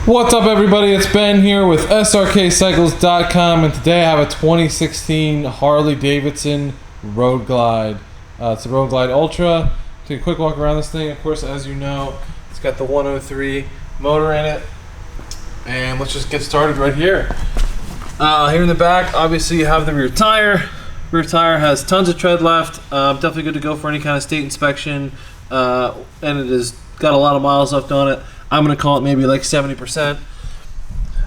What's up, everybody? It's Ben here with Srkcycles.com, and today I have a 2016 Harley Davidson Road Glide. It's a Road Glide Ultra. Take a quick walk around this thing. Of course, as you know, it's got the 103 motor in it. And let's just get started right here. Here in the back, obviously you have the rear tire. Rear tire has tons of tread left. Definitely good to go for any kind of state inspection. And it has got a lot of miles left on it. I'm gonna call it maybe like 70%.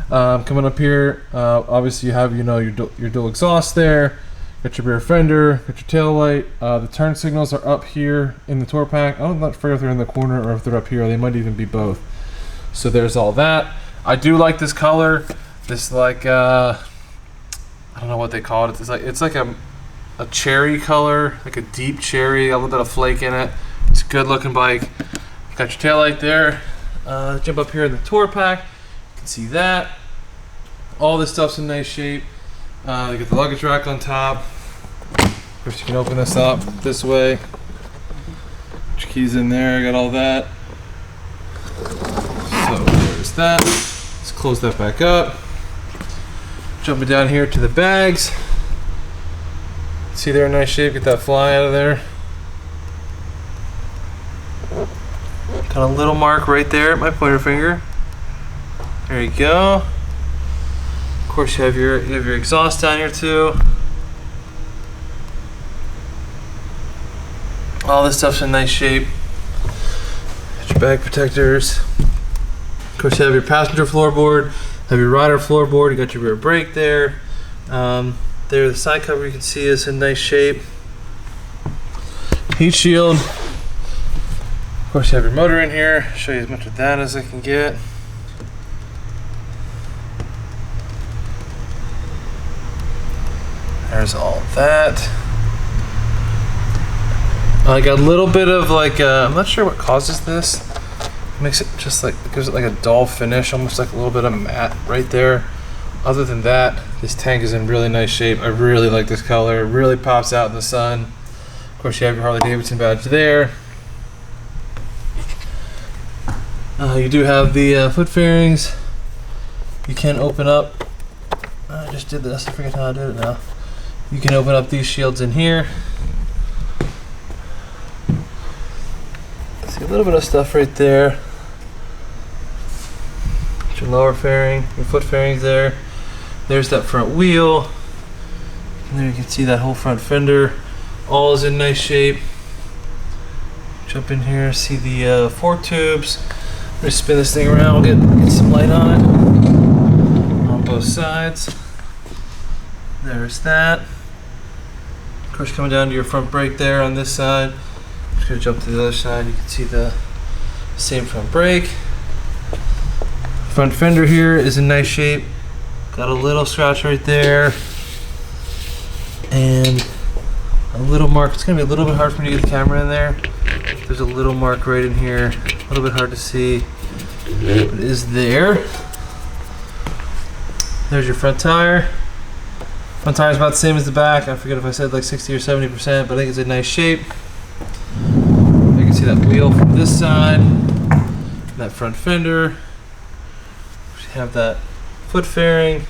Coming up here, obviously you have your dual exhaust there. Got your rear fender, got your tail light. The turn signals are up here in the tour pack. I'm not sure if they're in the corner or if they're up here. They might even be both. So there's all that. I do like this color. This I don't know what they call it. It's like a cherry color, like a deep cherry, a little bit of flake in it. It's a good looking bike. Got your tail light there. Jump up here in the tour pack. You can see that. All this stuff's in nice shape. You got the luggage rack on top. First, you can open this up this way. Put your keys in there. Got all that. So there's that. Let's close that back up. Jumping down here to the bags. See, they're in nice shape. Get that fly out of there. Got a little mark right there at my pointer finger. There you go. Of course, you have your exhaust down here too. All this stuff's in nice shape. Got your bag protectors. Of course, you have your passenger floorboard. Have your rider floorboard. You got your rear brake there. There, the side cover you can see is in nice shape. Heat shield. Of course, you have your motor in here. Show you as much of that as I can get. There's all that. I got a little bit of I'm not sure what causes this. It makes it just gives it like a dull finish, almost like a little bit of matte right there. Other than that, this tank is in really nice shape. I really like this color. It really pops out in the sun. Of course, you have your Harley Davidson badge there. You do have the foot fairings. You can open up. I just did this. I forget how I did it now. You can open up these shields in here. See a little bit of stuff right there. Got your lower fairing, your foot fairings there. There's that front wheel. And there you can see that whole front fender. All is in nice shape. Jump in here, see the fork tubes. I'm gonna spin this thing around, we'll get some light on it on both sides. There's that. Of course, coming down to your front brake there on this side. Just gonna jump to the other side. You can see the same front brake. Front fender here is in nice shape. Got a little scratch right there. And a little mark. It's gonna be a little bit hard for me to get the camera in there. There's a little mark right in here. A little bit hard to see, but it is there. There's your front tire. Front tire is about the same as the back. I forget if I said like 60 or 70%, but I think it's in nice shape. You can see that wheel from this side. That front fender. We have that foot fairing.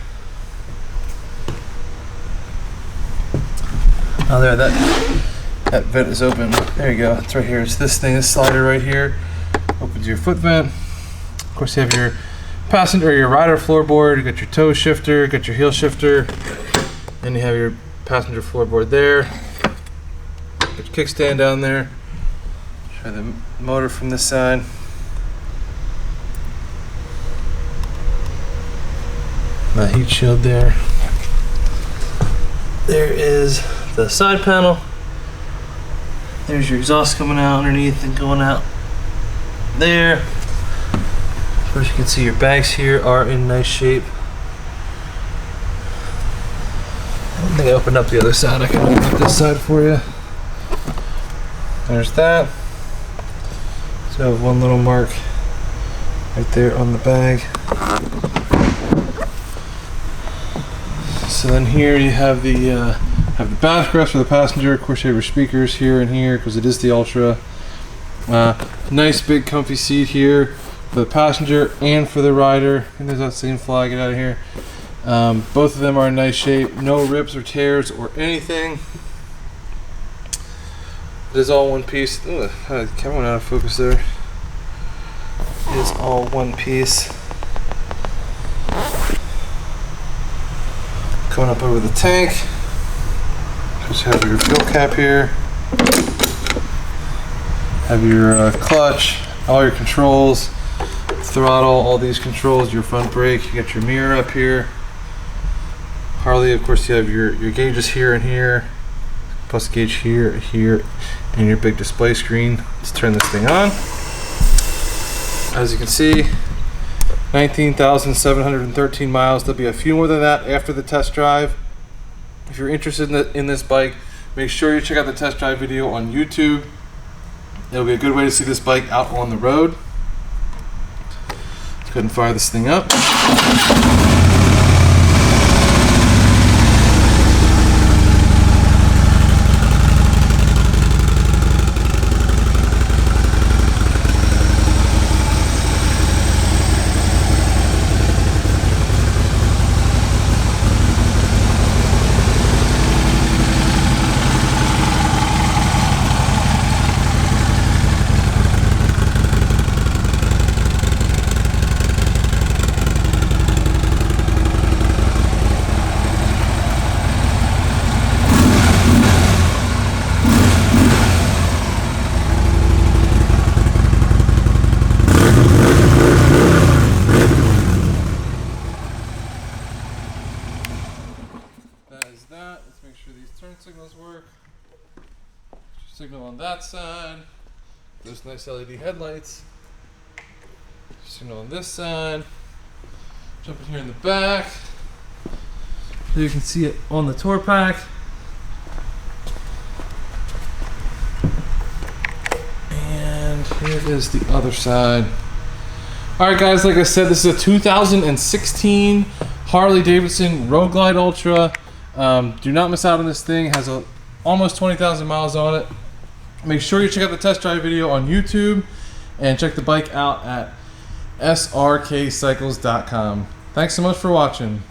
Oh, there, that vent is open. There you go. It's right here. It's this thing, this slider right here. Opens your foot vent. Of course, you have your passenger or your rider floorboard. You got your toe shifter, got your heel shifter, and you have your passenger floorboard there. Got your kickstand down there. Try the motor from this side. The heat shield there. There is the side panel. There's your exhaust coming out underneath and going out there. Of course, you can see your bags here are in nice shape. I think I opened up the other side. I can open up this side for you. There's that. So I have one little mark right there on the bag. So then here you have the backrest for the passenger. Of course, you have your speakers here and here because it is the Ultra. Nice big comfy seat here. for the passenger and for the rider. And there's that same fly. Get out of here. Both of them are in nice shape. No rips or tears or anything. It is all one piece. Ugh, camera went out of focus there. It is all one piece. Coming up over the tank. Just have your fuel cap here. Have your clutch, all your controls, throttle, all these controls, your front brake. You got your mirror up here. Harley, of course, you have your gauges here and here, plus gauge here, here, and your big display screen. Let's turn this thing on. As you can see, 19,713 miles. There'll be a few more than that after the test drive. If you're interested in this bike, make sure you check out the test drive video on YouTube. It'll be a good way to see this bike out on the road. Let's go ahead and fire this thing up. Let's make sure these turn signals work. Signal on that side. Those nice LED headlights. Signal on this side. Jump in here in the back. So you can see it on the tour pack. And here is the other side. Alright guys, like I said, this is a 2016 Harley Davidson Road Glide Ultra. Do not miss out on this thing. It has almost 20,000 miles on it. Make sure you check out the test drive video on YouTube and check the bike out at Srkcycles.com. Thanks so much for watching.